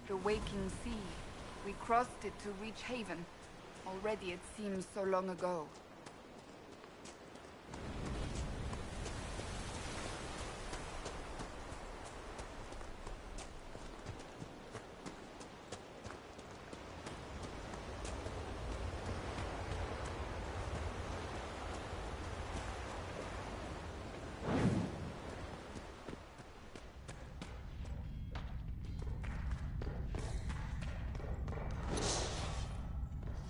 The waking sea. We crossed it to reach Haven. Already it seems so long ago.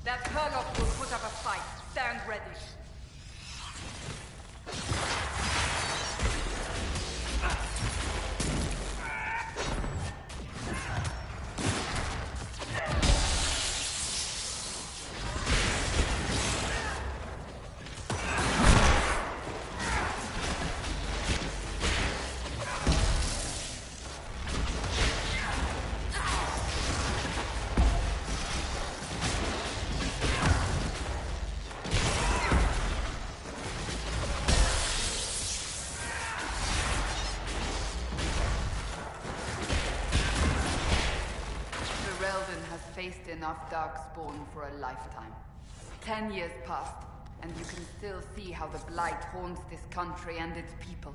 That Herlock will put up a fight. Stand ready. Faced enough darkspawn for a lifetime. 10 years passed, and you can still see how the Blight haunts this country and its people.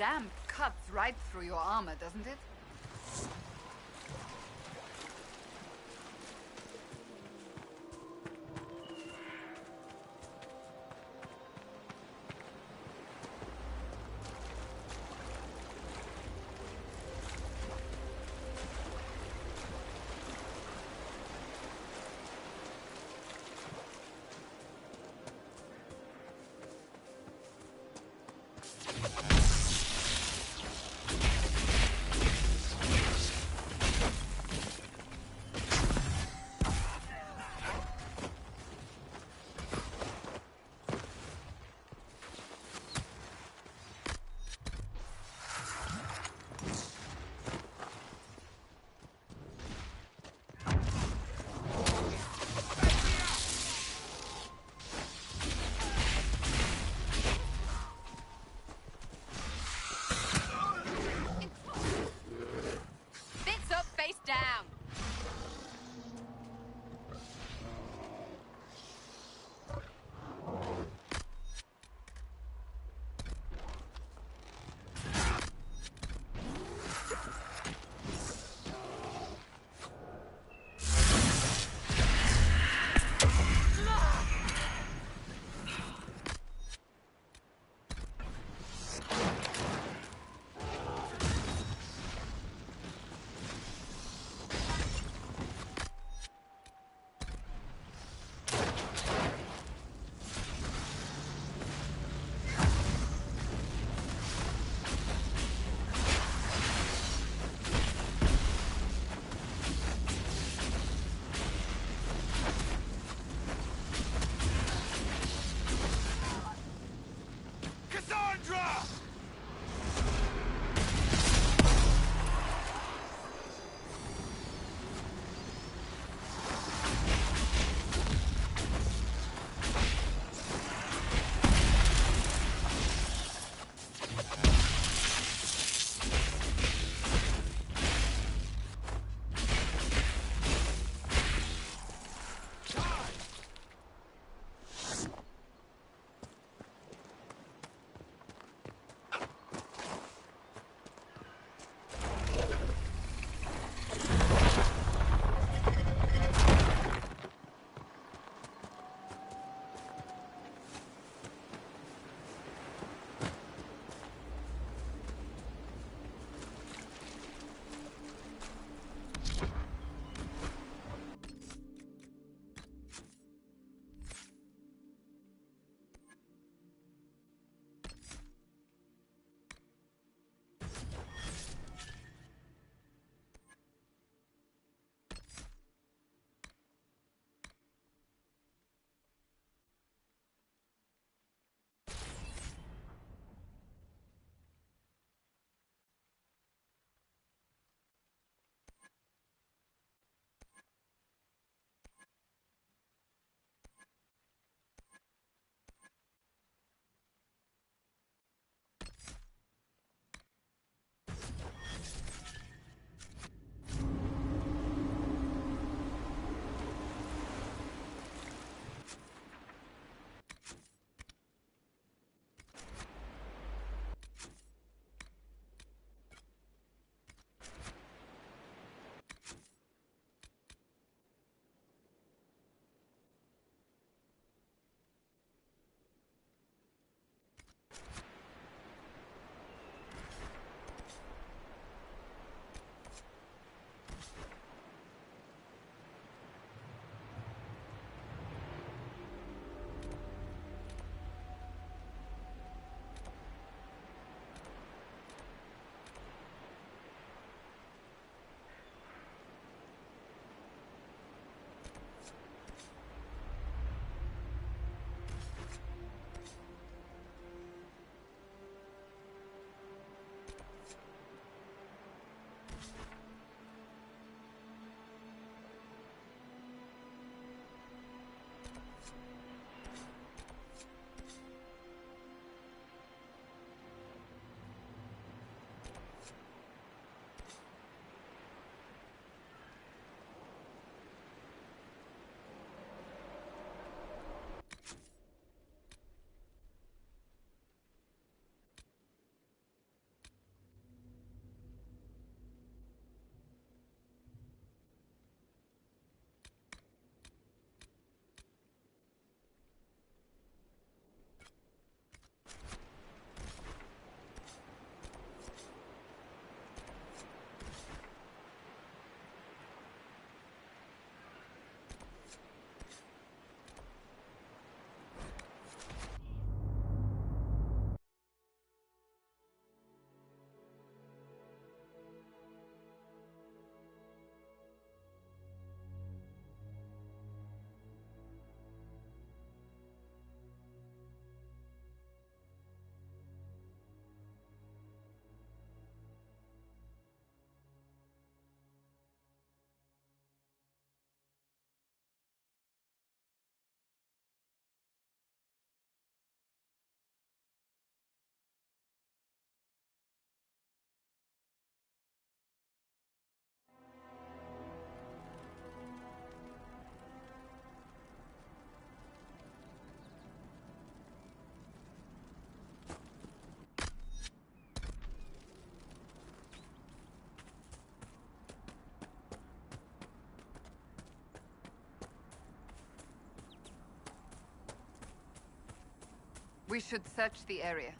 damp cuts right through your armor, doesn't it? Down! We should search the area.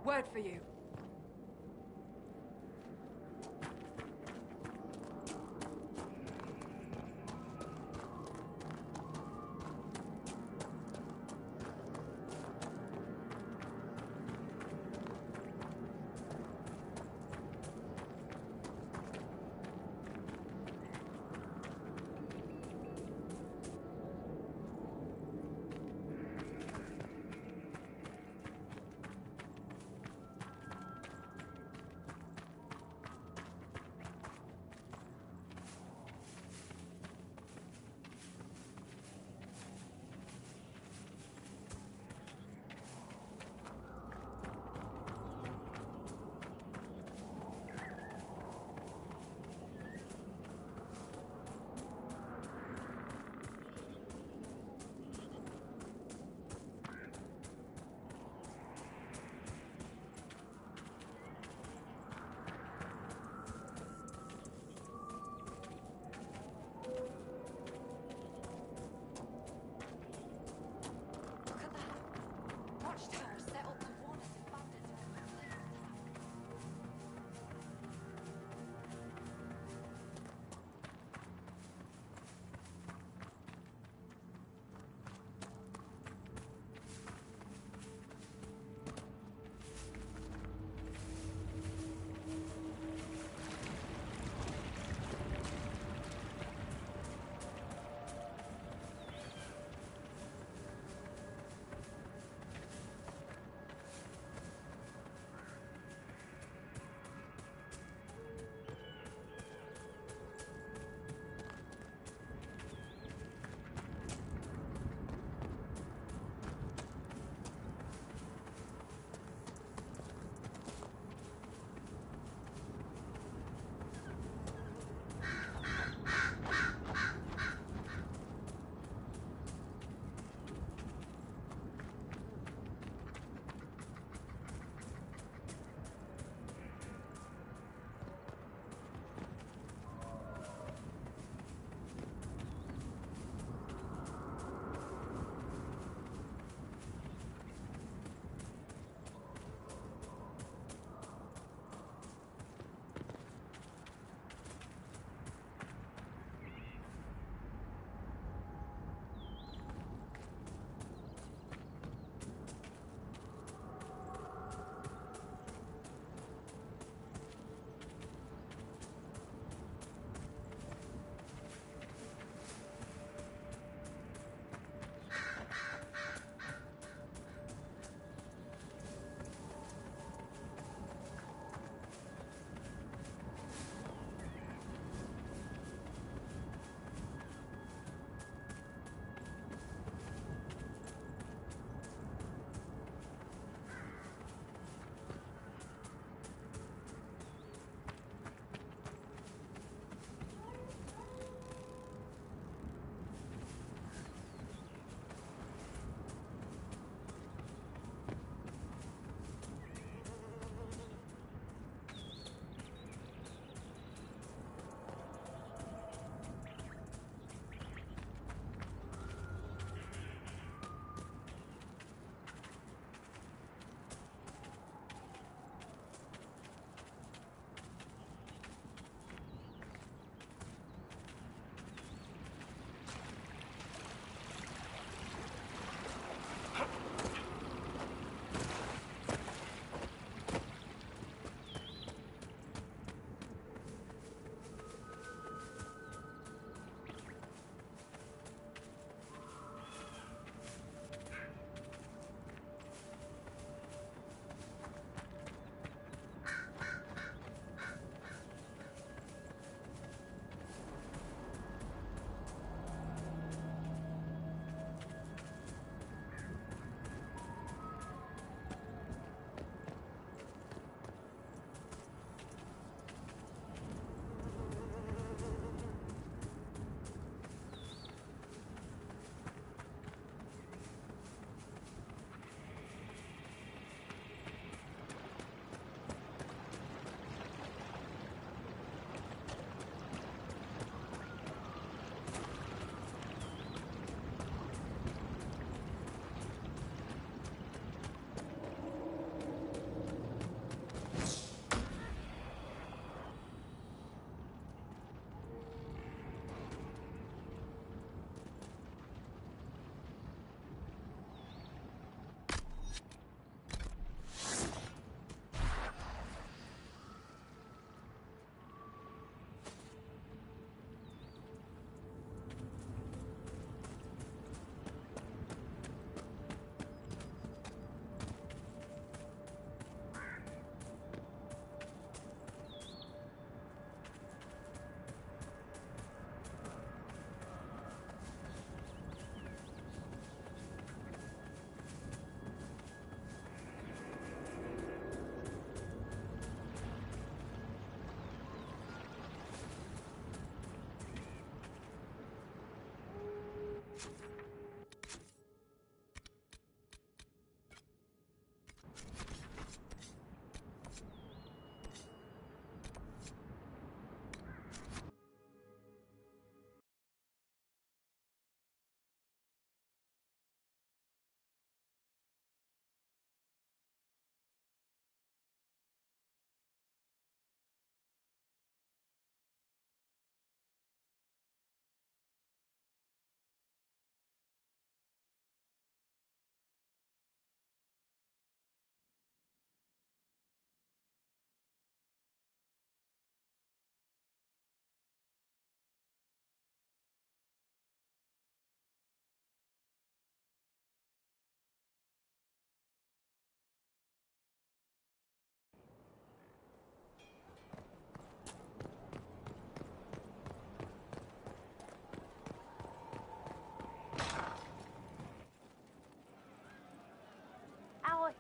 Word for you. watchtower settled to warn us if bandits are coming.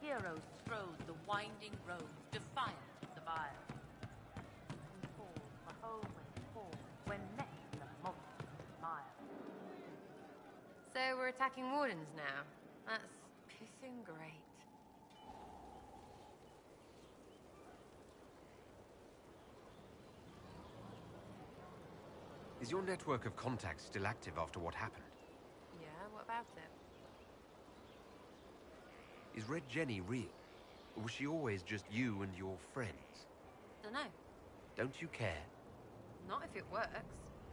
heroes strode the winding road, defiant of the vile. And fall for home and fall when met with a multitude smile. So we're attacking Wardens now. That's pissing great. Is your network of contacts still active after what happened? Yeah, what about it? Is Red Jenny real? Or was she always just you and your friends? Dunno. Don't you care? Not if it works.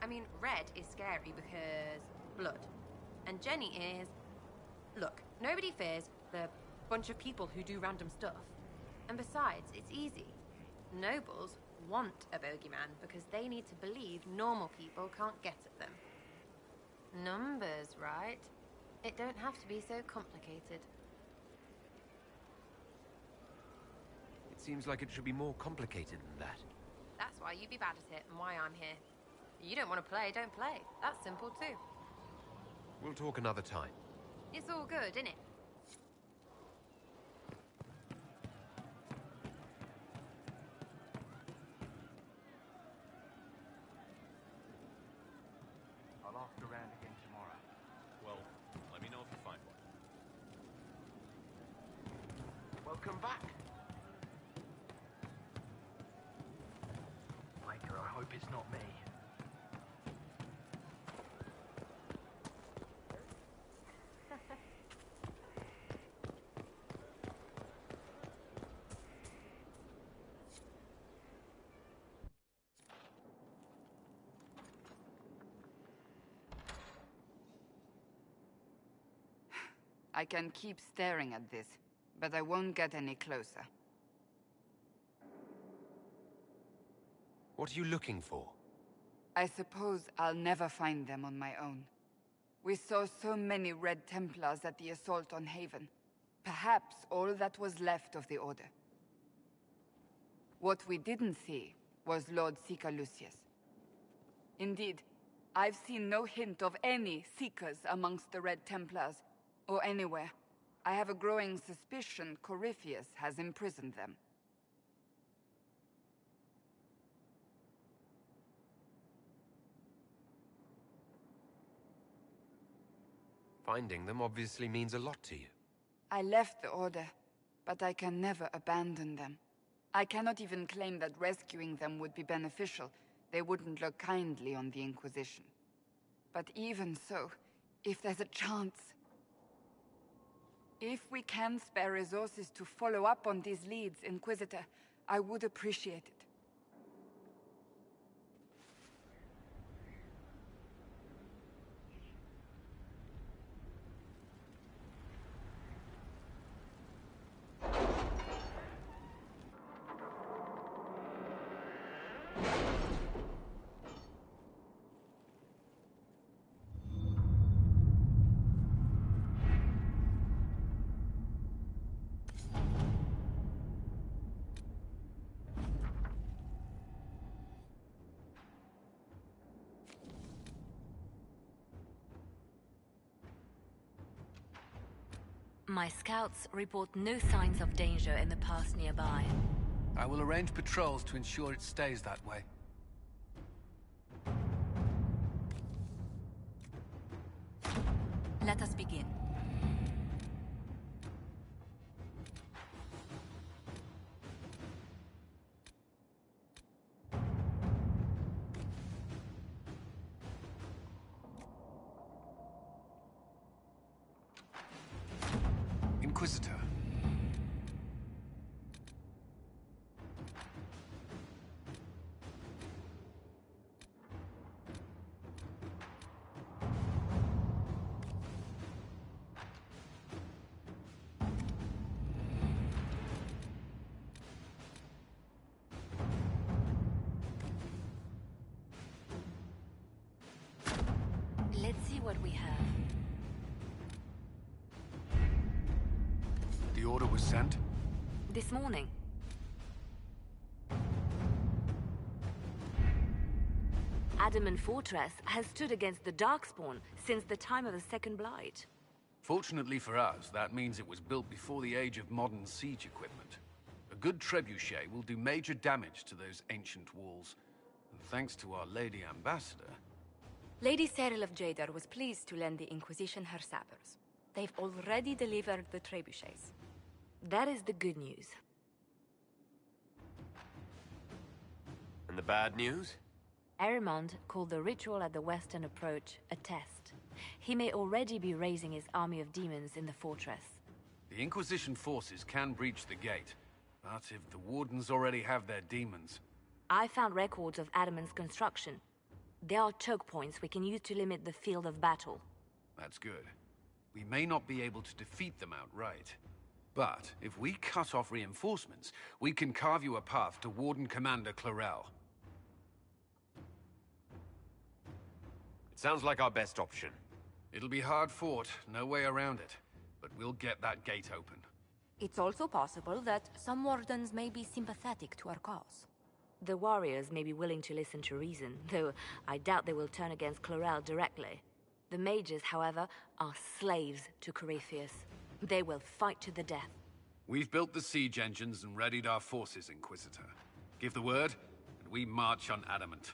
I mean, Red is scary because blood. And Jenny is... Look, nobody fears the bunch of people who do random stuff. And besides, it's easy. Nobles want a bogeyman because they need to believe normal people can't get at them. Numbers, right? It don't have to be so complicated. It seems like it should be more complicated than that. That's why you be bad at it and why I'm here. You don't want to play, don't play. That's simple too. We'll talk another time. It's all good, innit? I'll ask around again tomorrow. Well, let me know if you find one. Welcome back. Maker, I hope it's not me. I can keep staring at this, but I won't get any closer. What are you looking for? I suppose I'll never find them on my own. We saw so many Red Templars at the assault on Haven. Perhaps all that was left of the Order. What we didn't see was Lord Seeker Lucius. Indeed, I've seen no hint of any Seekers amongst the Red Templars, or anywhere. I have a growing suspicion Corypheus has imprisoned them. Finding them obviously means a lot to you. I left the Order, but I can never abandon them. I cannot even claim that rescuing them would be beneficial. They wouldn't look kindly on the Inquisition. But even so, if there's a chance... If we can spare resources to follow up on these leads, Inquisitor, I would appreciate it. My scouts report no signs of danger in the pass nearby. I will arrange patrols to ensure it stays that way. Let us begin. Inquisitor. Let's see what we have. The order was sent? This morning. Adamant Fortress has stood against the Darkspawn since the time of the Second Blight. Fortunately for us, that means it was built before the age of modern siege equipment. A good trebuchet will do major damage to those ancient walls. And thanks to our Lady Ambassador... Lady Cyril of Jadar was pleased to lend the Inquisition her sabers. They've already delivered the trebuchets. That is the good news. And the bad news? Arimond called the ritual at the western approach a test. He may already be raising his army of demons in the fortress. The Inquisition forces can breach the gate, but if the Wardens already have their demons... I found records of Adamant's construction. There are choke points we can use to limit the field of battle. That's good. We may not be able to defeat them outright. But if we cut off reinforcements, we can carve you a path to Warden Commander Clarel. It sounds like our best option. It'll be hard fought, no way around it. But we'll get that gate open. It's also possible that some Wardens may be sympathetic to our cause. The warriors may be willing to listen to reason, though I doubt they will turn against Clarel directly. The mages, however, are slaves to Corypheus. They will fight to the death. We've built the siege engines and readied our forces, Inquisitor. Give the word, and we march on Adamant.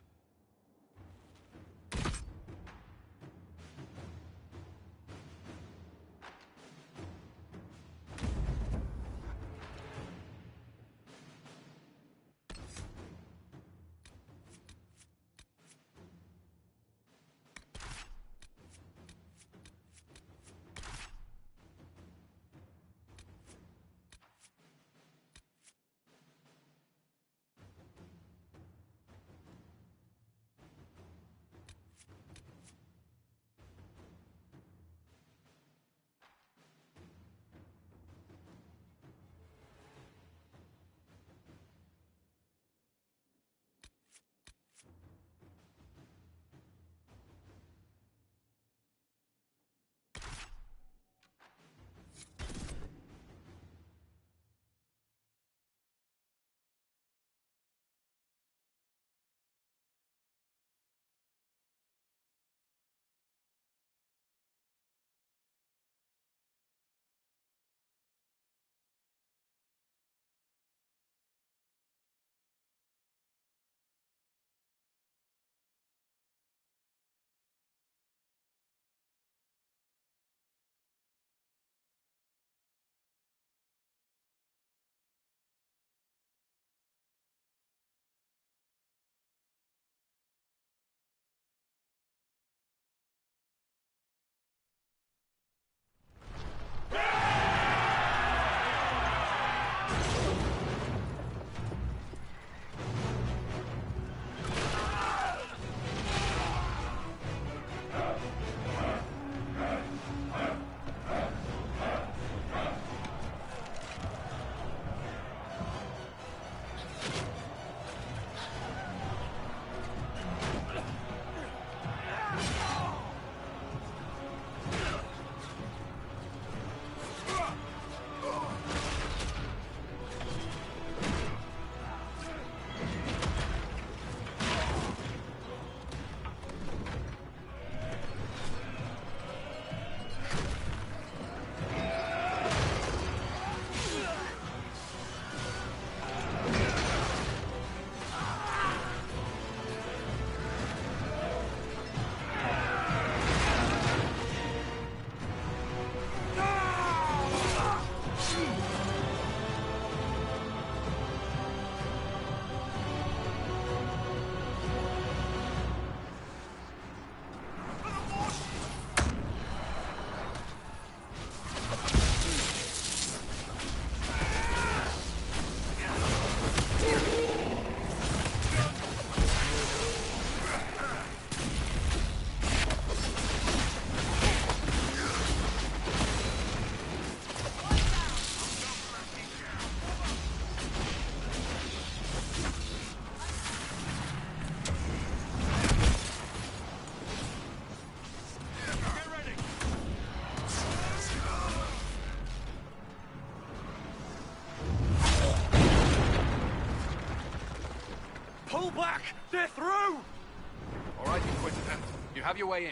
Pull back! They're through! All right, Inquisitor. You have your way in.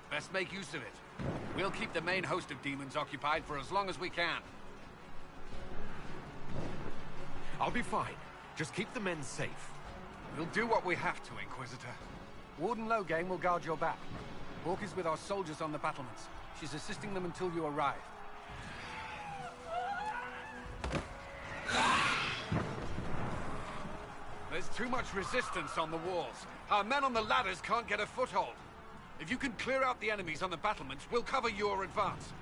Best make use of it. We'll keep the main host of demons occupied for as long as we can. I'll be fine. Just keep the men safe. We'll do what we have to, Inquisitor. Warden Loghain will guard your back. Hawk is with our soldiers on the battlements. She's assisting them until you arrive. There's too much resistance on the walls. Our men on the ladders can't get a foothold. If you can clear out the enemies on the battlements, we'll cover your advance.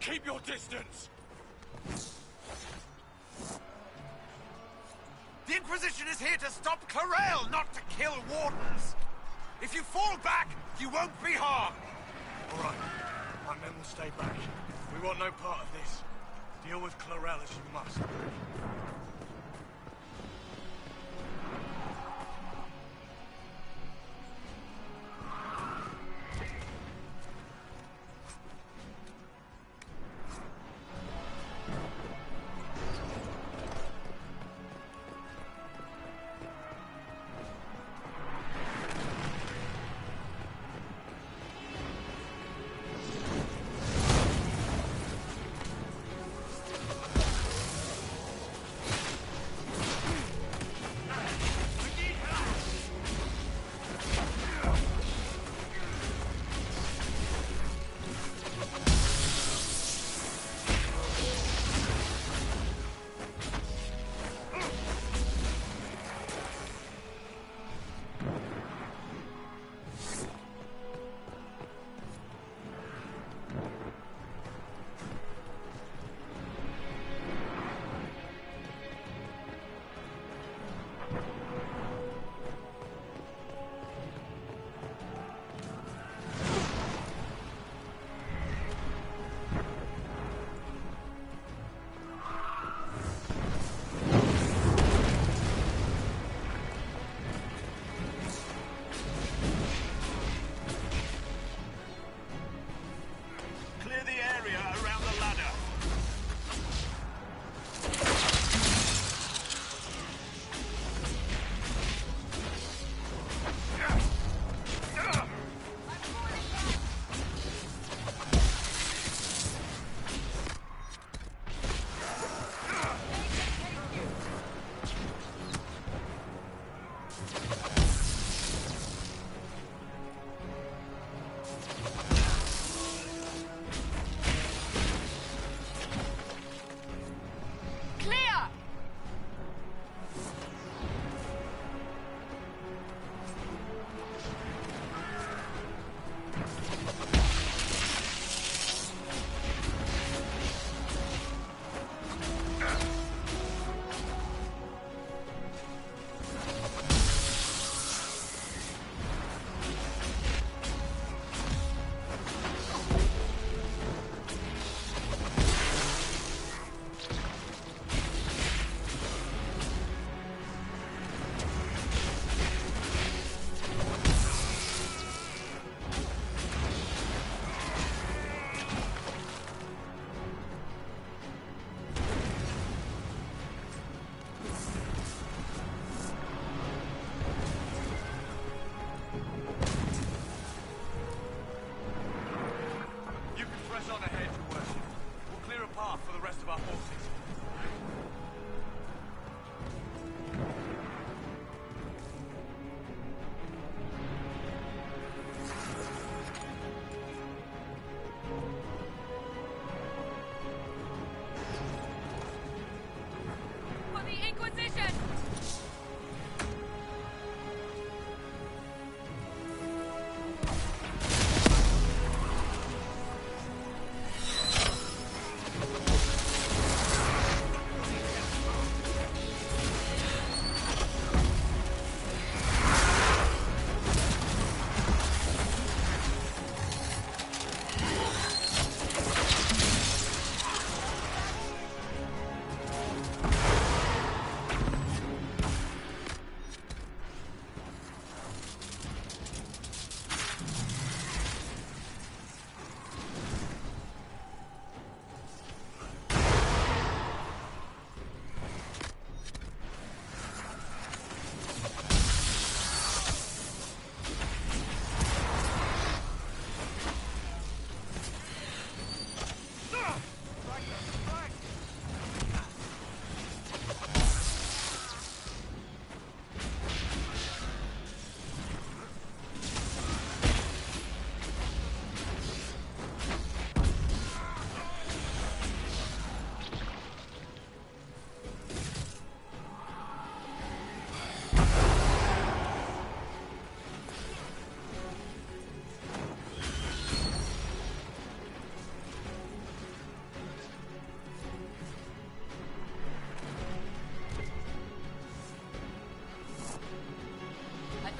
Keep your distance! The Inquisition is here to stop Clarel, not to kill wardens! If you fall back, you won't be harmed! All right. My men will stay back. We want no part of this. Deal with Clarel as you must.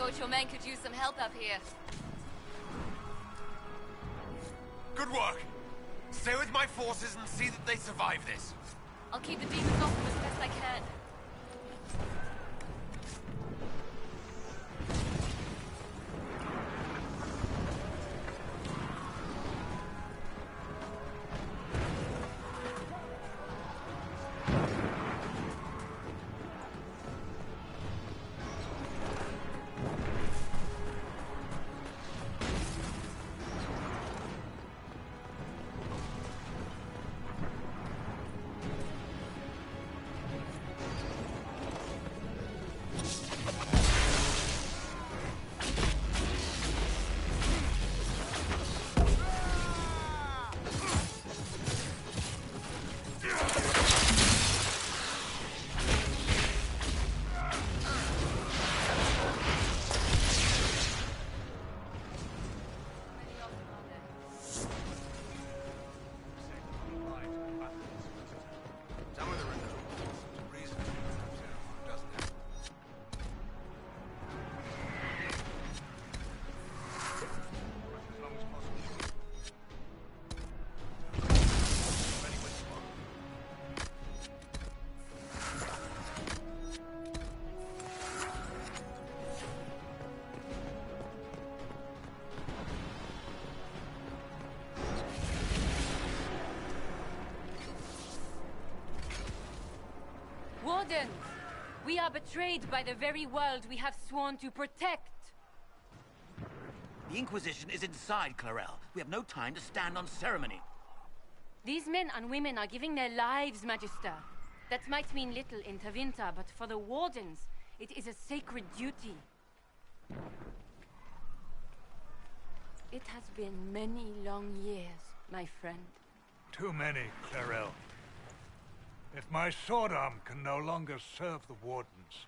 thought your men could use some help up here. Good work. Stay with my forces and see that they survive this. I'll keep the demons off them as best I can. Wardens! We are betrayed by the very world we have sworn to protect! The Inquisition is inside, Clarel. We have no time to stand on ceremony. These men and women are giving their lives, Magister. That might mean little in Tevinter, but for the Wardens, it is a sacred duty. It has been many long years, my friend. Too many, Clarel. If my sword arm can no longer serve the Wardens,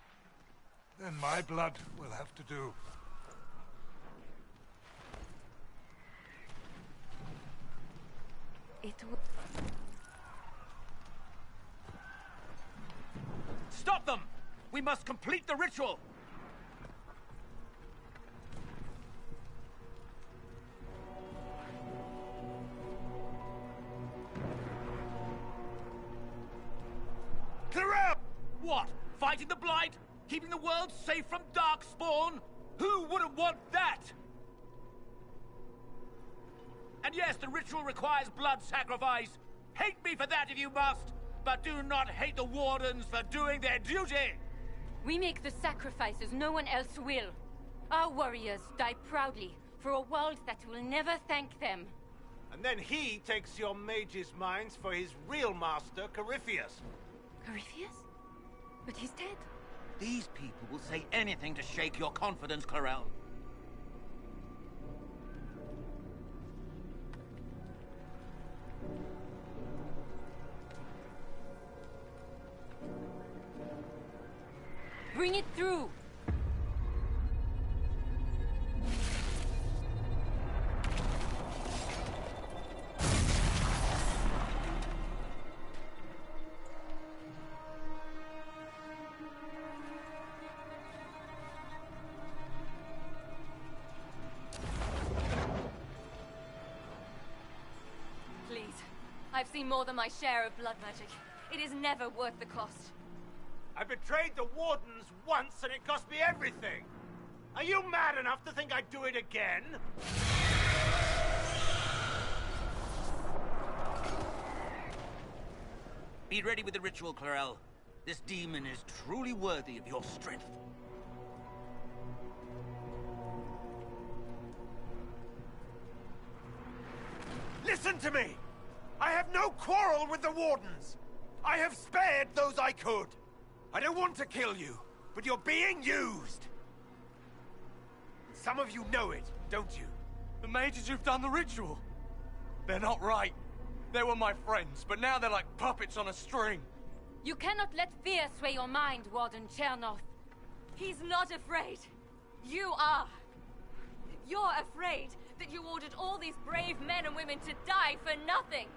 then my blood will have to do. It will... Stop them! We must complete the ritual! Clarel! What? Fighting the Blight? Keeping the world safe from Darkspawn? Who wouldn't want that? And yes, the ritual requires blood sacrifice. Hate me for that if you must, but do not hate the Wardens for doing their duty! We make the sacrifices no one else will. Our warriors die proudly for a world that will never thank them. And then he takes your mages' minds for his real master, Corypheus. Corypheus? But he's dead. These people will say anything to shake your confidence, Clarel. Bring it through! Please. I've seen more than my share of blood magic. It is never worth the cost. I betrayed the Wardens once and it cost me everything! Are you mad enough to think I'd do it again? Be ready with the ritual, Clarel. This demon is truly worthy of your strength. Listen to me! I have no quarrel with the Wardens! I have spared those I could! I don't want to kill you, but you're being used! Some of you know it, don't you? The mages who've done the ritual. They're not right. They were my friends, but now they're like puppets on a string. You cannot let fear sway your mind, Warden Chernoff. He's not afraid. You are. You're afraid that you ordered all these brave men and women to die for nothing.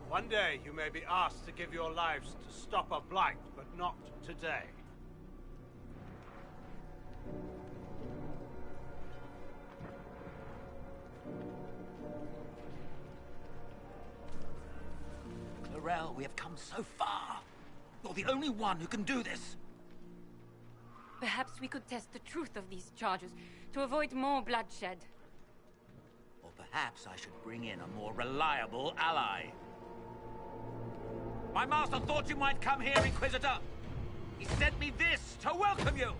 One day you may be asked to give your lives to stop a blight, but not today. Clarel, we have come so far. You're the only one who can do this. Perhaps we could test the truth of these charges to avoid more bloodshed. Or perhaps I should bring in a more reliable ally. My master thought you might come here, Inquisitor. He sent me this to welcome you.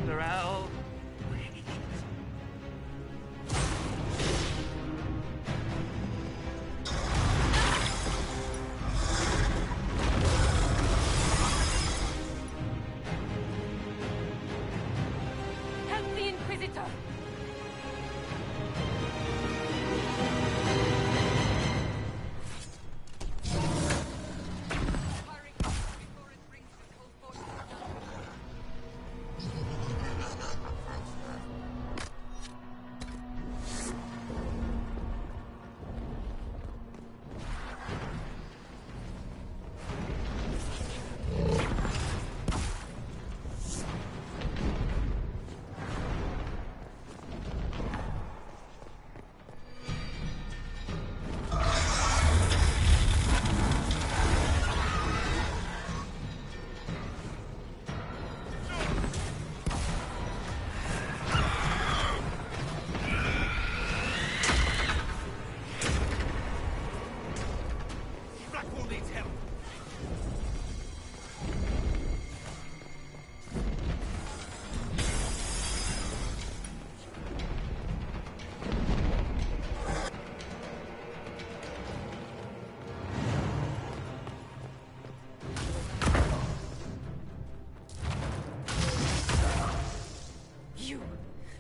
Clarel, please. Help the Inquisitor!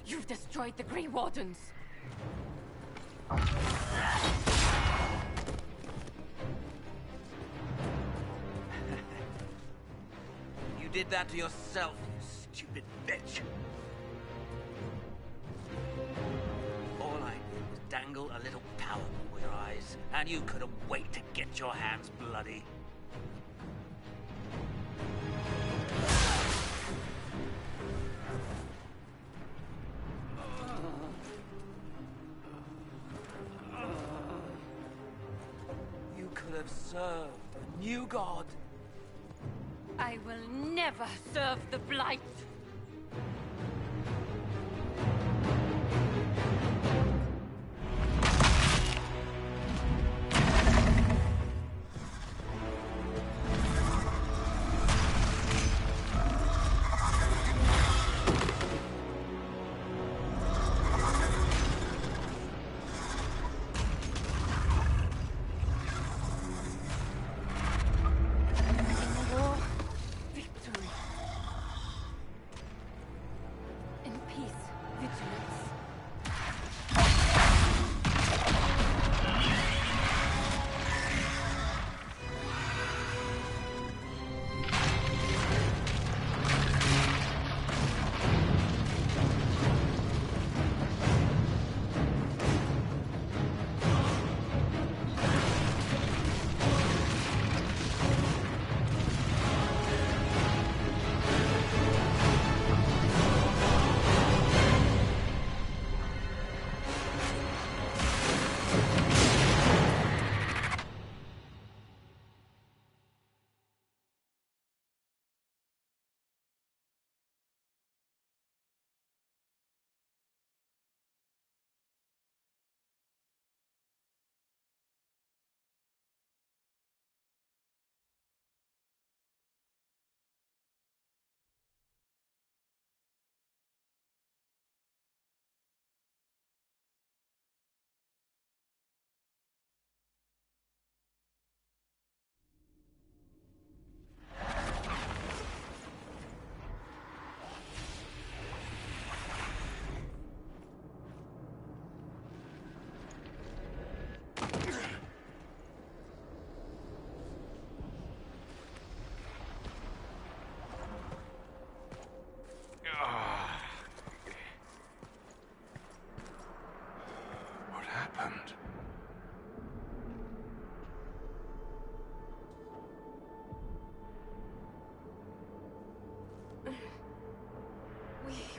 You've destroyed the Grey Wardens! You did that to yourself, you stupid bitch. All I did was dangle a little power before your eyes, and you couldn't wait to get your hands bloody. You could have served a new god. I will never serve the Blight!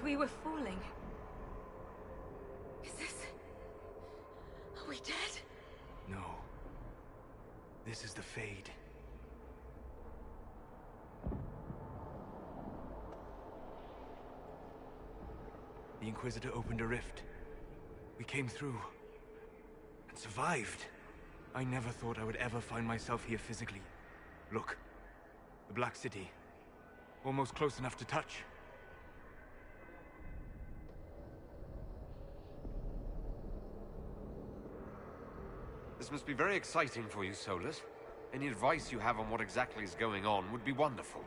we were falling. Is this... Are we dead? No. This is the Fade. The Inquisitor opened a rift. We came through. And survived. I never thought I would ever find myself here physically. Look. The Black City. Almost close enough to touch. This must be very exciting for you, Solus. Any advice you have on what exactly is going on would be wonderful.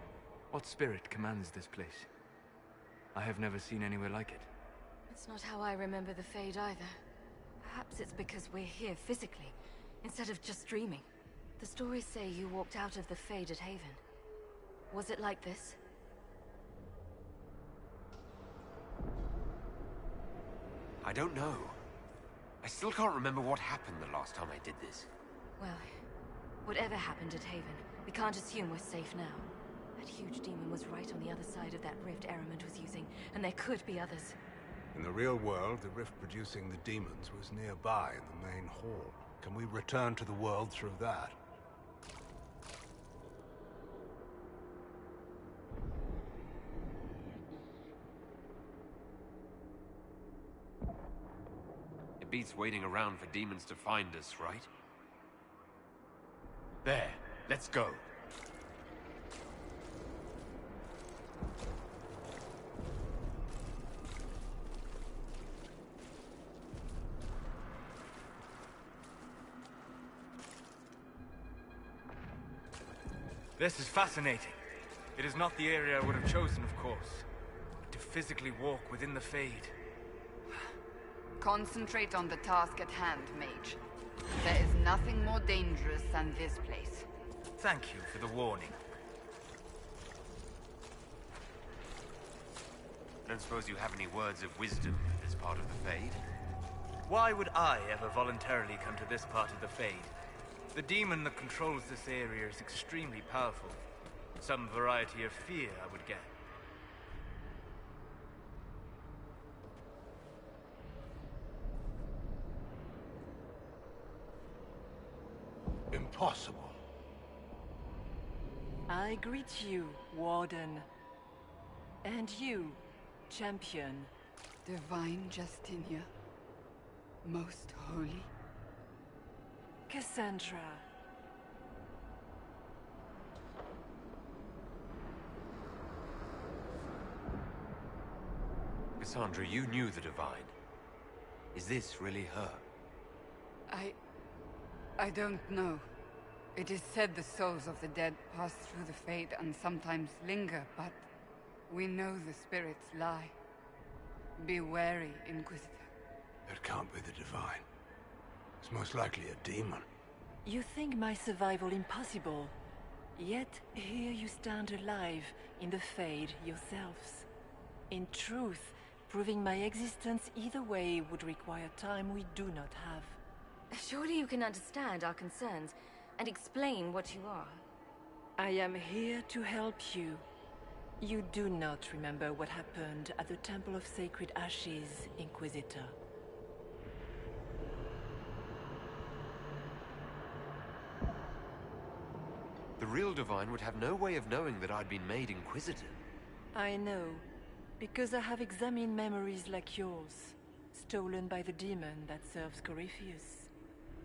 What spirit commands this place? I have never seen anywhere like it. It's not how I remember the Fade either. Perhaps it's because we're here physically, instead of just dreaming. The stories say you walked out of the Fade at Haven. Was it like this? I don't know. I still can't remember what happened the last time I did this. Well, whatever happened at Haven, we can't assume we're safe now. That huge demon was right on the other side of that rift Eramond was using, and there could be others. In the real world, the rift producing the demons was nearby in the main hall. Can we return to the world through that? It beats waiting around for demons to find us, right? There, let's go. This is fascinating. It is not the area I would have chosen, of course. But to physically walk within the Fade. Concentrate on the task at hand, Mage. There is nothing more dangerous than this place. Thank you for the warning. I don't suppose you have any words of wisdom as part of the Fade? Why would I ever voluntarily come to this part of the Fade? The demon that controls this area is extremely powerful. Some variety of fear, I would guess. Impossible. I greet you, Warden. And you, Champion. Divine Justinia. Most holy. Cassandra. Cassandra, you knew the Divine. Is this really her? I don't know. It is said the souls of the dead pass through the Fade and sometimes linger, but we know the spirits lie. Be wary, Inquisitor. That can't be the Divine. It's most likely a demon. You think my survival impossible, yet here you stand alive in the Fade yourselves. In truth, proving my existence either way would require time we do not have. Surely you can understand our concerns and explain what you are. I am here to help you. You do not remember what happened at the Temple of Sacred Ashes, Inquisitor. The real Divine would have no way of knowing that I'd been made Inquisitor. I know, because I have examined memories like yours, stolen by the demon that serves Corypheus.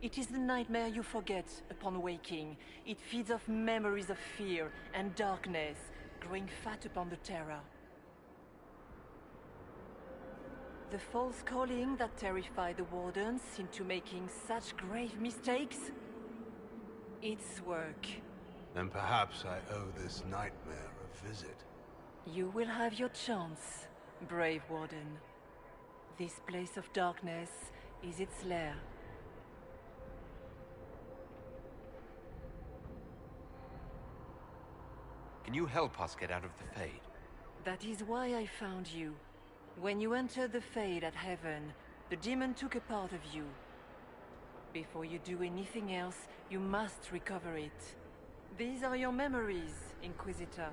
It is the nightmare you forget upon waking. It feeds off memories of fear and darkness, growing fat upon the terror. The false calling that terrified the Wardens into making such grave mistakes? Its work. Then perhaps I owe this nightmare a visit. You will have your chance, brave Warden. This place of darkness is its lair. Can you help us get out of the Fade? That is why I found you. When you entered the Fade at Heaven, the demon took a part of you. Before you do anything else, you must recover it. These are your memories, Inquisitor.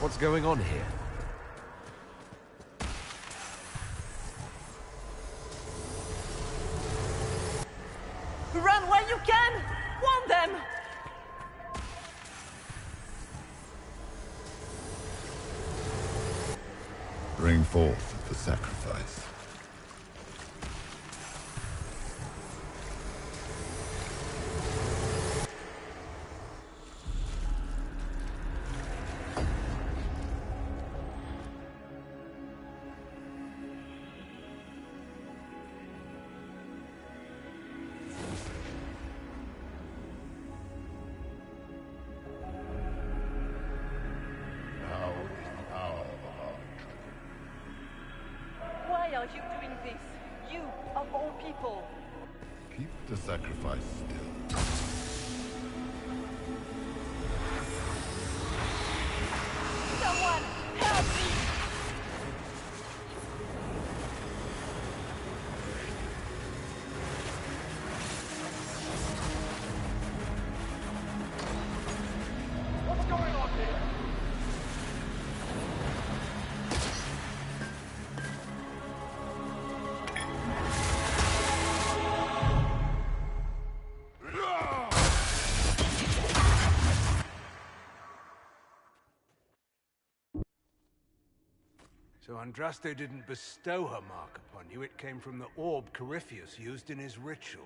What's going on here? Run while you can! Warn them! Bring forth the sacrifice. Why are you doing this? You, of all people. Keep the sacrifice still. Someone, help me! What's going on here? So Andraste didn't bestow her mark upon you, it came from the orb Corypheus used in his ritual.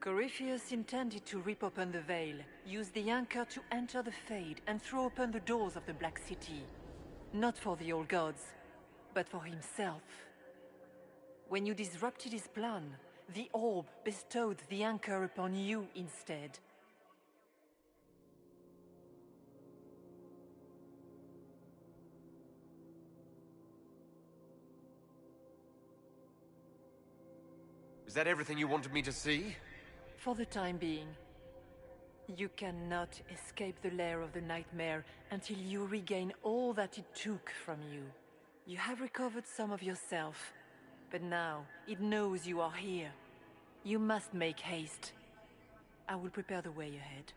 Corypheus intended to rip open the veil, use the anchor to enter the Fade, and throw open the doors of the Black City. Not for the old gods, but for himself. When you disrupted his plan, the orb bestowed the anchor upon you instead. Is that everything you wanted me to see? For the time being. You cannot escape the lair of the nightmare until you regain all that it took from you. You have recovered some of yourself, but now it knows you are here. You must make haste. I will prepare the way ahead.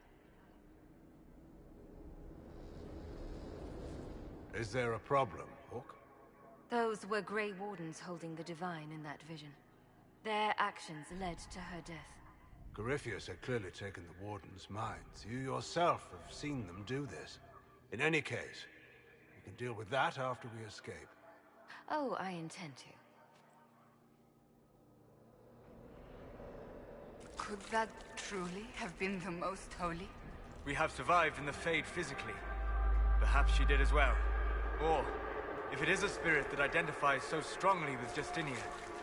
Is there a problem, Hawk? Those were Grey Wardens holding the Divine in that vision. Their actions led to her death. Corypheus had clearly taken the Warden's minds. You yourself have seen them do this. In any case, we can deal with that after we escape. Oh, I intend to. Could that truly have been the most holy? We have survived in the Fade physically. Perhaps she did as well. Or, if it is a spirit that identifies so strongly with Justinia,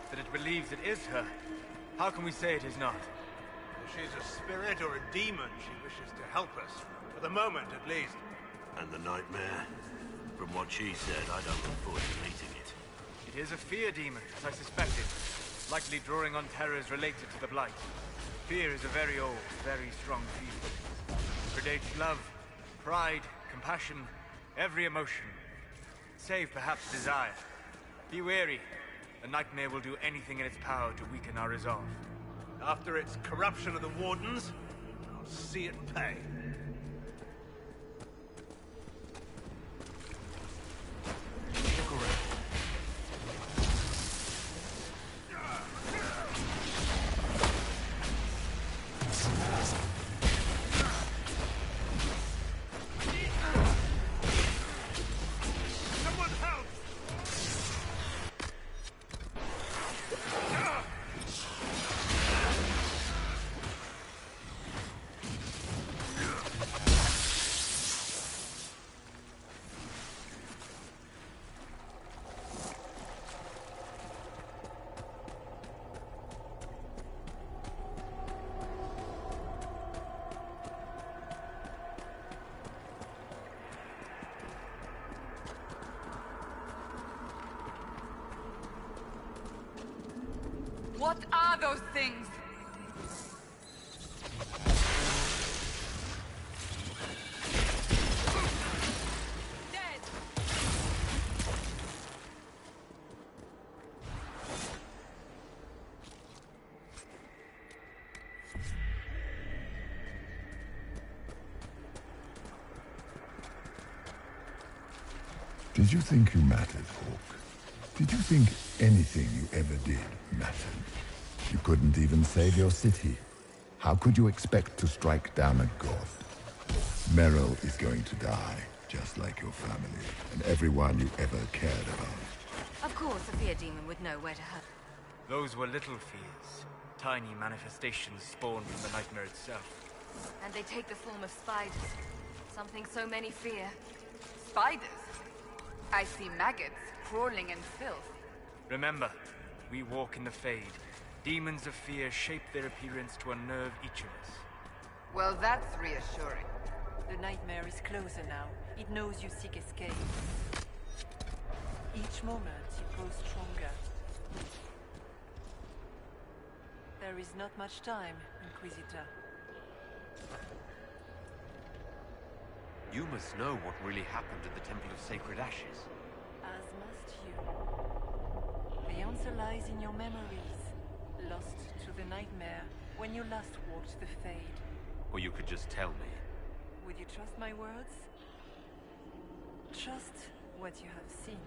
that it believes it is her, how can we say it is not? If she's a spirit or a demon, she wishes to help us. For the moment, at least. And the nightmare? From what she said, I don't look forward to meeting it. It is a fear demon, as I suspected. Likely drawing on terrors related to the Blight. Fear is a very old, very strong feeling. It predates love, pride, compassion, every emotion. Save perhaps desire. Be wary. The nightmare will do anything in its power to weaken our resolve. After its corruption of the Wardens, I'll see it pay. What are those things? Dead! Did you think you mattered, Hawk? Did you think anything you ever did mattered? You couldn't even save your city. How could you expect to strike down a god? Meryl is going to die, just like your family, and everyone you ever cared about. Of course, a fear demon would know where to hurt. Those were little fears. Tiny manifestations spawned from the nightmare itself. And they take the form of spiders. Something so many fear. Spiders? I see maggots crawling in filth. Remember, we walk in the Fade. Demons of fear shape their appearance to unnerve each of us. Well, that's reassuring. The nightmare is closer now. It knows you seek escape. Each moment, it grows stronger. There is not much time, Inquisitor. You must know what really happened at the Temple of Sacred Ashes. As must you. The answer lies in your memories. Lost to the nightmare when you last walked the Fade. Or you could just tell me. Would you trust my words? Trust what you have seen.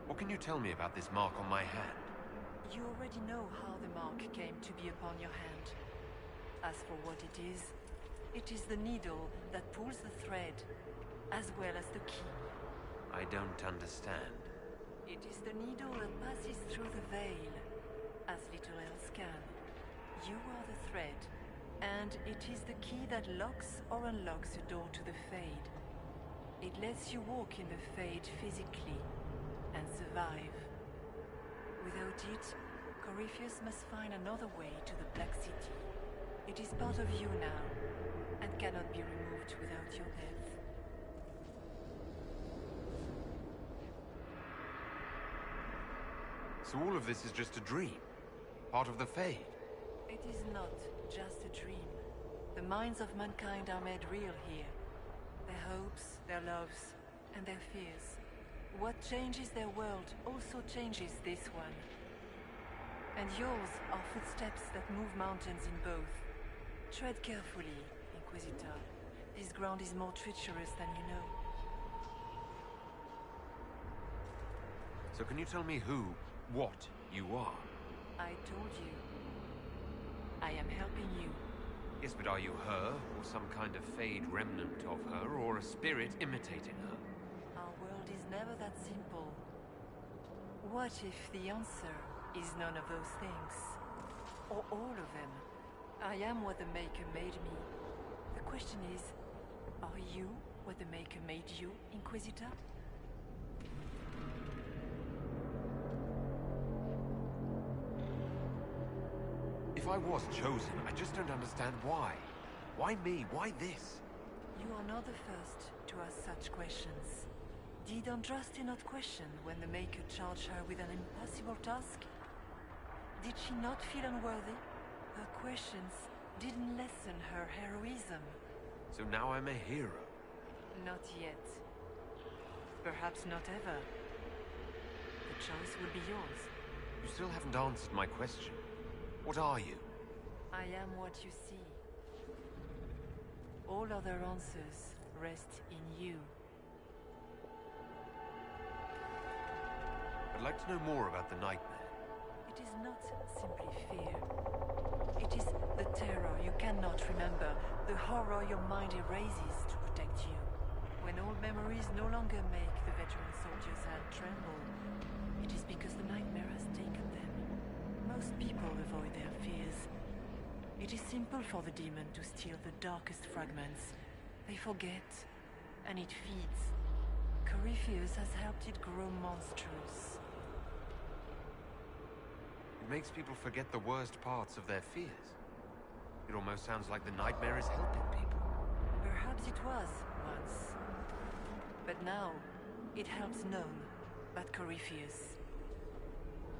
What can you tell me about this mark on my hand? You already know how the mark came to be upon your hand. As for what it is the needle that pulls the thread, as well as the key. I don't understand. It is the needle that passes through the veil, as little else can. You are the thread, and it is the key that locks or unlocks a door to the Fade. It lets you walk in the Fade physically, and survive. Without it, Corypheus must find another way to the Black City. It is part of you now, and cannot be removed without your death. So all of this is just a dream? Part of the Fade? It is not just a dream. The minds of mankind are made real here. Their hopes, their loves, and their fears. What changes their world also changes this one. And yours are footsteps that move mountains in both. Tread carefully, Inquisitor. This ground is more treacherous than you know. So can you tell me who, what, you are? I told you. I am helping you. Yes, but are you her, or some kind of Fade remnant of her, or a spirit imitating her? Our world is never that simple. What if the answer is none of those things? Or all of them? I am what the Maker made me. The question is, are you what the Maker made you, Inquisitor? If I was chosen, I just don't understand why. Why me? Why this? You are not the first to ask such questions. Did Andraste not question when the Maker charged her with an impossible task? Did she not feel unworthy? Her questions didn't lessen her heroism. So now I'm a hero? Not yet. Perhaps not ever. The choice will be yours. You still haven't answered my question. What are you? I am what you see. All other answers rest in you. I'd like to know more about the nightmare. It is not simply fear. It is the terror you cannot remember, the horror your mind erases to protect you. When old memories no longer make the veteran soldier's hand tremble, it is because the nightmare has taken them. Most people avoid their fears. It is simple for the demon to steal the darkest fragments. They forget, and it feeds. Corypheus has helped it grow monstrous. It makes people forget the worst parts of their fears. It almost sounds like the nightmare is helping people. Perhaps it was, once. But now, it helps none but Corypheus.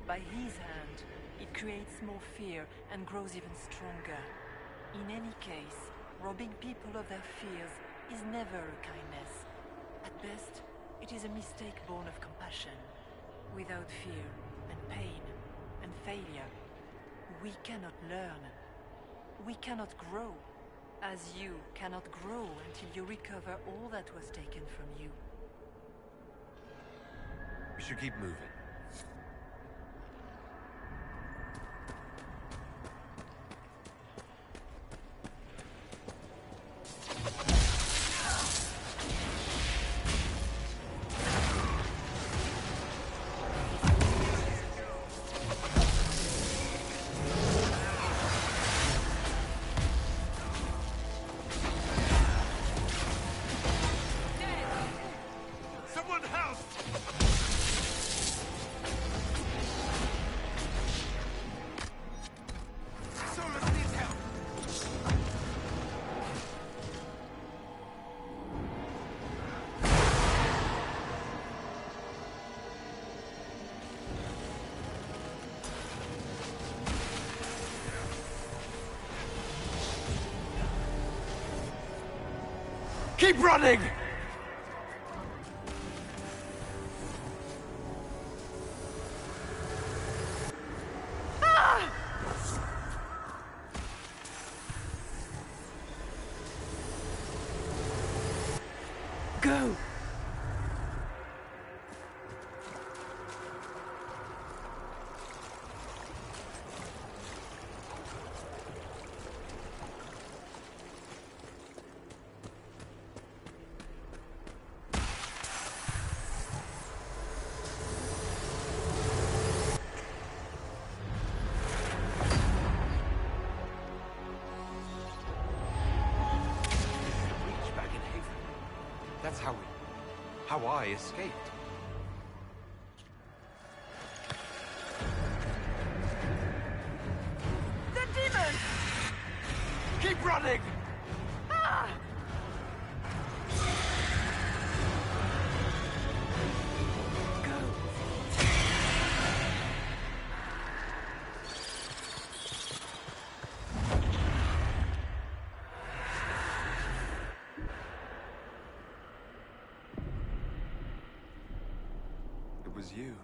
By his hand, it creates more fear and grows even stronger. In any case, robbing people of their fears is never a kindness. At best, it is a mistake born of compassion. Without fear and pain and failure, we cannot learn. We cannot grow. As you cannot grow until you recover all that was taken from you. We should keep moving. Someone help! Solus needs help! Keep running! Go! Reach back in Haven. That's how I escaped. The demon! Keep running! Ah! It was you.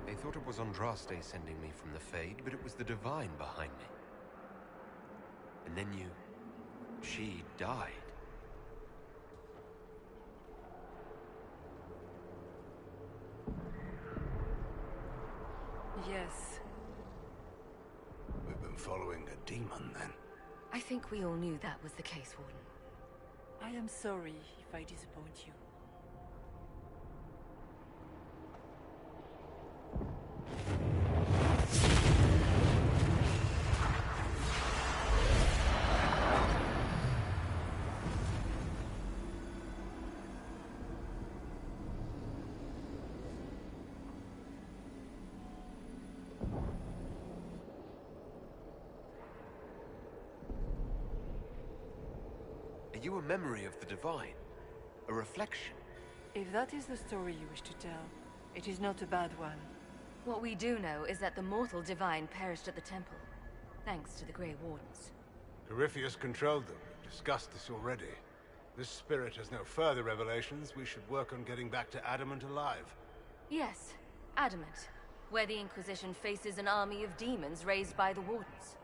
They thought it was Andraste sending me from the Fade, but it was the Divine behind me. And then she died. Yes. We've been following a demon, then. I think we all knew that was the case, Warden. I am sorry if I disappoint you. Are you a memory of the Divine? A reflection? If that is the story you wish to tell, it is not a bad one. What we do know is that the mortal divine perished at the temple, thanks to the Grey Wardens. Corypheus controlled them. We've discussed this already. This spirit has no further revelations. We should work on getting back to Adamant alive. Yes, Adamant, where the Inquisition faces an army of demons raised by the Wardens.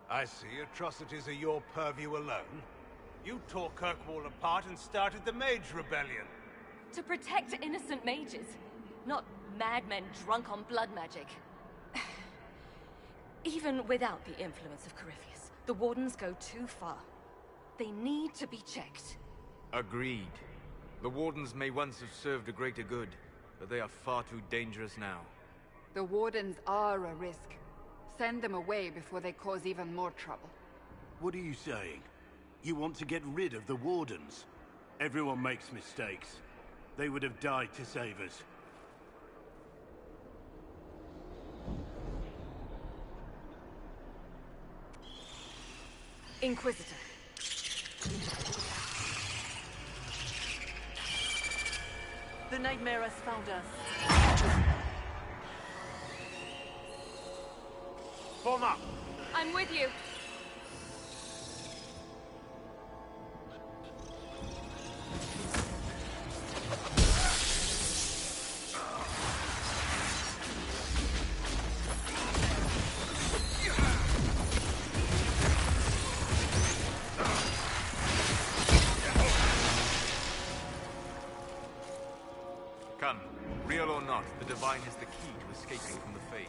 I see. Atrocities are your purview alone. You tore Kirkwall apart and started the Mage Rebellion. To protect innocent mages, not madmen drunk on blood magic. Even without the influence of Corypheus, the Wardens go too far. They need to be checked. Agreed. The Wardens may once have served a greater good, but they are far too dangerous now. The Wardens are a risk. Send them away before they cause even more trouble. What are you saying? You want to get rid of the Wardens? Everyone makes mistakes. They would have died to save us. Inquisitor. The nightmare has found us. Form up! I'm with you. Real or not, the Divine is the key to escaping from the Fade.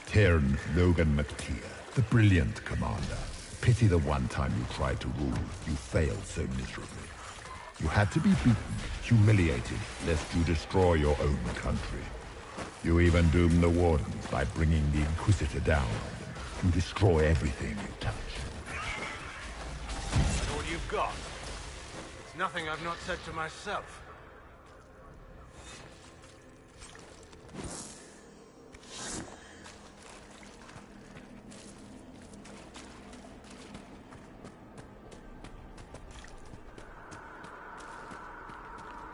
Cairn Logan McTeer, the brilliant commander. Pity the one time you tried to rule, you failed so miserably. You had to be beaten, humiliated, lest you destroy your own country. You even doomed the Wardens by bringing the Inquisitor down on them. You destroy everything you touch. That's all you've got? It's nothing I've not said to myself.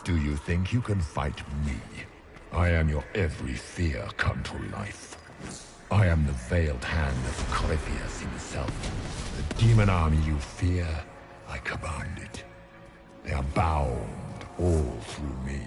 Do you think you can fight me? I am your every fear come to life. I am the veiled hand of Corypheus himself. The demon army you fear, I command it. They are bound all through me.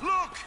Look!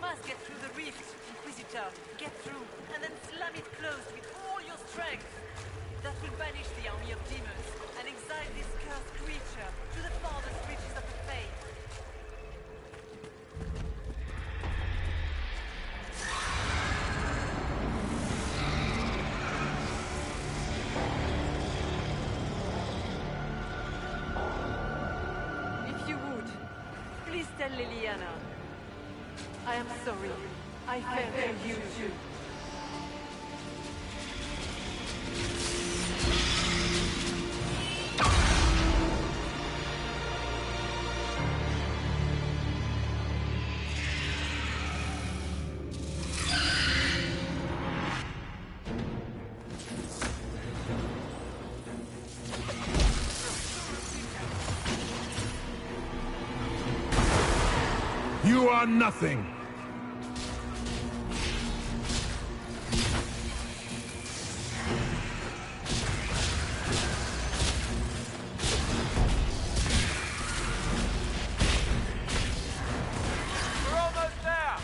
must get through the rift, Inquisitor. Get through, and then slam it closed with all your strength. That will banish the army of demons, and exile this cursed creature to the farthest reaches of the Well, Liliana, I am sorry. I failed you too. You are nothing. We're almost there!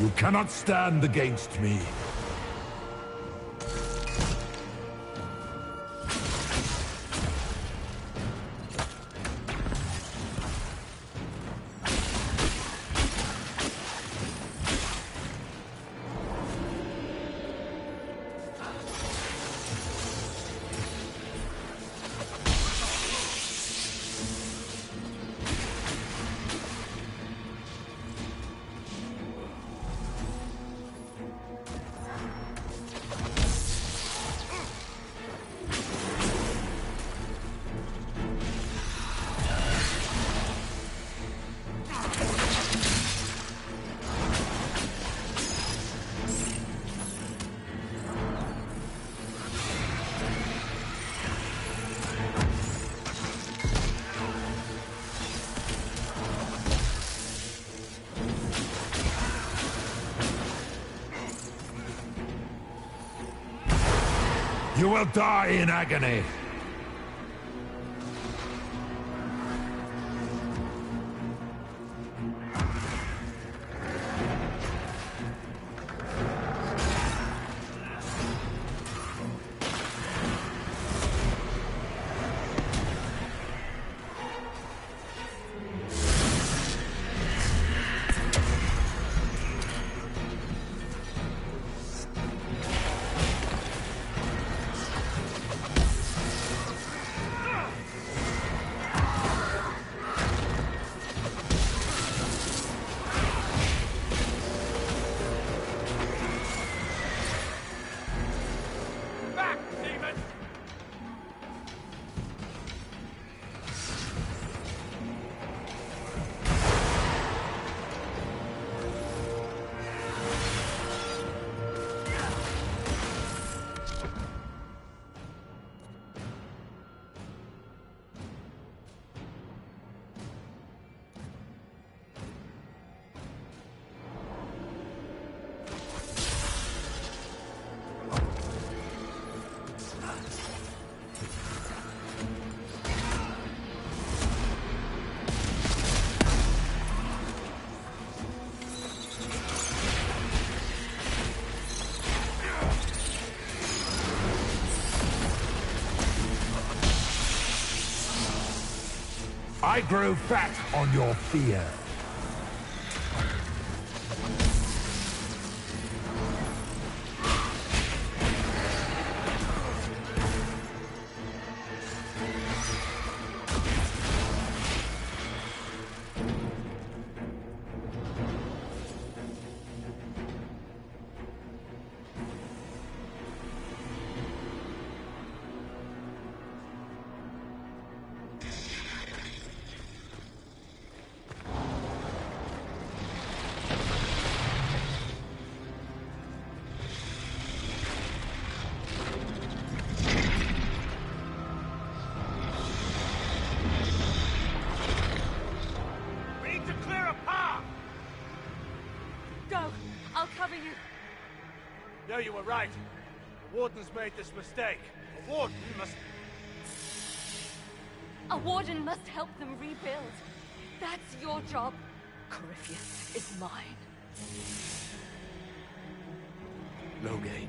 You cannot stand against me. You will die in agony. I grow fat on your fear. No, you were right. The Warden's made this mistake. A Warden must... A warden must help them rebuild. That's your job. Corypheus is mine. Loghain.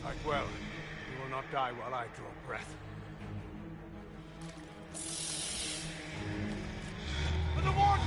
Fight well. You will not die while I draw breath. For the warden!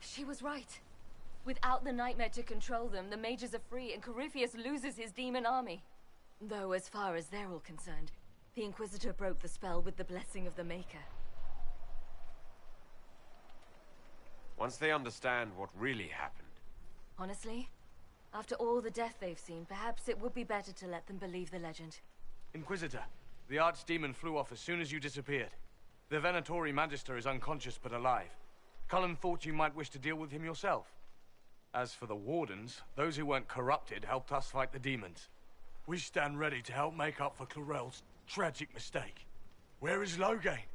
She was right. Without the nightmare to control them, the mages are free and Corypheus loses his demon army. Though as far as they're all concerned, the Inquisitor broke the spell with the blessing of the Maker. Once they understand what really happened. Honestly, after all the death they've seen, perhaps it would be better to let them believe the legend. Inquisitor, the archdemon flew off as soon as you disappeared. The Venatori Magister is unconscious but alive. Cullen thought you might wish to deal with him yourself. As for the Wardens, those who weren't corrupted helped us fight the demons. We stand ready to help make up for Clarel's tragic mistake. Where is Loghain?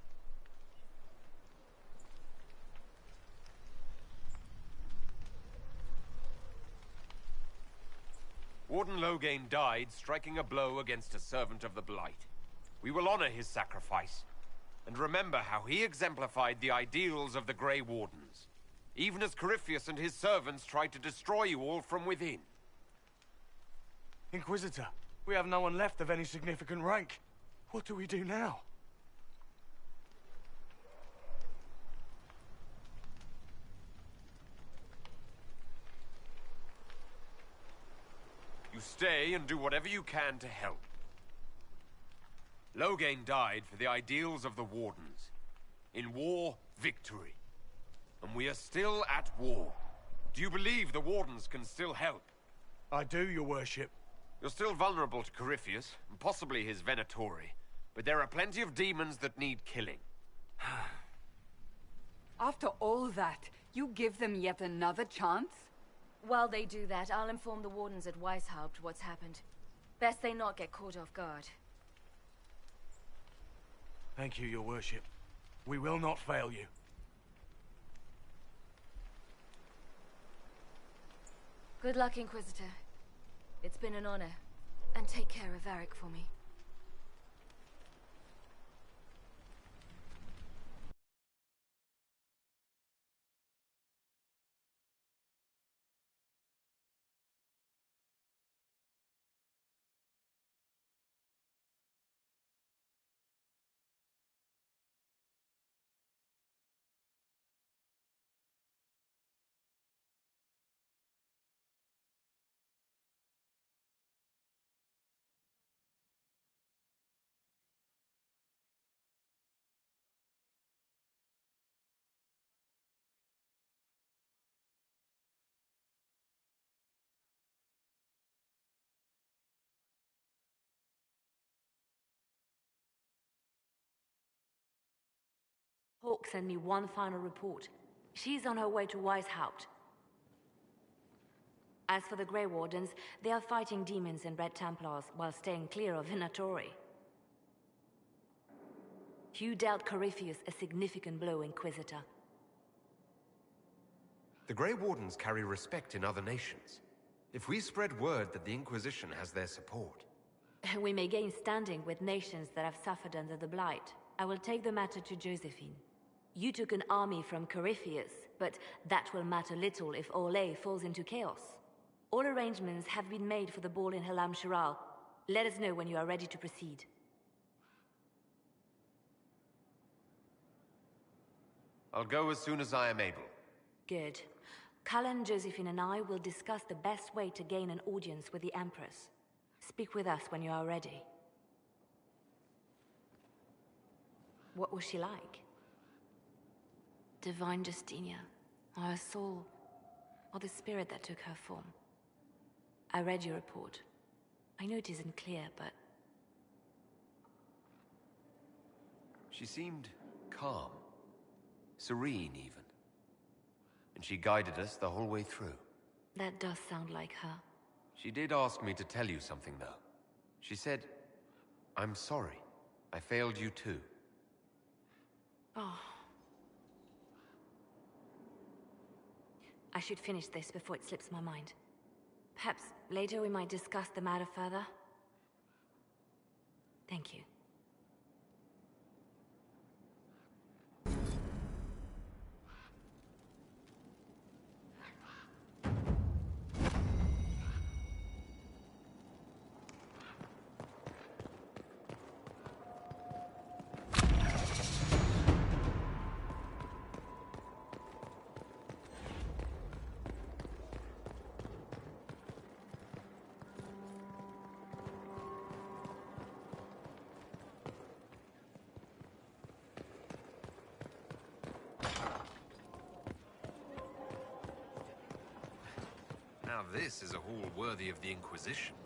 Warden Loghain died striking a blow against a servant of the Blight. We will honor his sacrifice, and remember how he exemplified the ideals of the Grey Wardens, even as Corypheus and his servants tried to destroy you all from within. Inquisitor, we have no one left of any significant rank. What do we do now? You stay and do whatever you can to help. Loghain died for the ideals of the Wardens. In war, victory. And we are still at war. Do you believe the Wardens can still help? I do, your worship. You're still vulnerable to Corypheus, and possibly his Venatori. But there are plenty of demons that need killing. After all that, you give them yet another chance? While they do that, I'll inform the Wardens at Weishaupt what's happened. Best they not get caught off guard. Thank you, your worship. We will not fail you. Good luck, Inquisitor. It's been an honor. And take care of Varric for me. Hawk sent me one final report. She's on her way to Weishaupt. As for the Grey Wardens, they are fighting demons and Red Templars while staying clear of Venatori. You dealt Corypheus a significant blow, Inquisitor. The Grey Wardens carry respect in other nations. If we spread word that the Inquisition has their support... We may gain standing with nations that have suffered under the Blight. I will take the matter to Josephine. You took an army from Corypheus, but that will matter little if Orlais falls into chaos. All arrangements have been made for the ball in Halam Shiral. Let us know when you are ready to proceed. I'll go as soon as I am able. Good. Cullen, Josephine and I will discuss the best way to gain an audience with the Empress. Speak with us when you are ready. What was she like? Divine Justinia, or her soul, or the spirit that took her form. I read your report. I know it isn't clear, but... She seemed calm. Serene, even. And she guided us the whole way through. That does sound like her. She did ask me to tell you something, though. She said, "I'm sorry. I failed you too." Oh. I should finish this before it slips my mind. Perhaps later we might discuss the matter further. Thank you. Now this is a hall worthy of the Inquisition.